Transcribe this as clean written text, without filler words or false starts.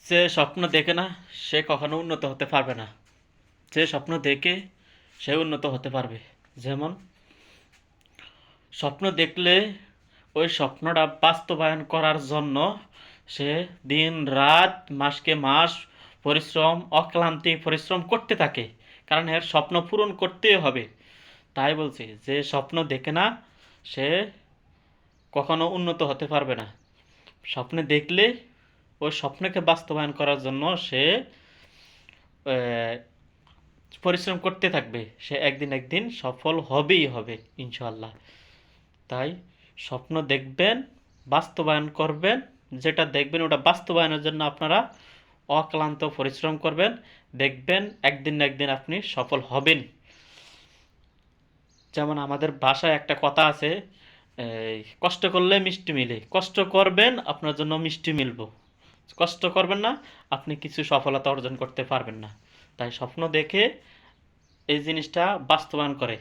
যে স্বপ্ন দেখে না সে কখনো উন্নত হতে পারবে না। যে স্বপ্ন দেখে সে উন্নত হতে পারবে। যেমন স্বপ্ন দেখলে ওই স্বপ্নটা বাস্তবায়ন করার জন্য সে দিন রাত মাসকে মাস পরিশ্রম অক্লান্তি পরিশ্রম করতে থাকে, কারণ এর স্বপ্ন পূরণ করতেই হবে। তাই বলছি, যে স্বপ্ন দেখে না সে কখনো উন্নত হতে পারবে না। স্বপ্নে দেখলে ওই স্বপ্নকে বাস্তবায়ন করার জন্য সে আহ, পরিশ্রম করতে থাকবে। সে একদিন একদিন সফল হবেই হবে ইনশাল্লাহ। তাই স্বপ্ন দেখবেন, বাস্তবায়ন করবেন। যেটা দেখবেন ওটা বাস্তবায়নের জন্য আপনারা অক্লান্ত পরিশ্রম করবেন। দেখবেন একদিন না একদিন আপনি সফল হবেন। যেমন আমাদের ভাষায় একটা কথা আছে, এই কষ্ট করলে মিষ্টি মিলে। কষ্ট করবেন, আপনার জন্য মিষ্টি মিলবো। কষ্ট করবেন না, আপনি কিছু সফলতা অর্জন করতে পারবেন না। তাই স্বপ্ন দেখে এই জিনিসটা বাস্তবায়ন করে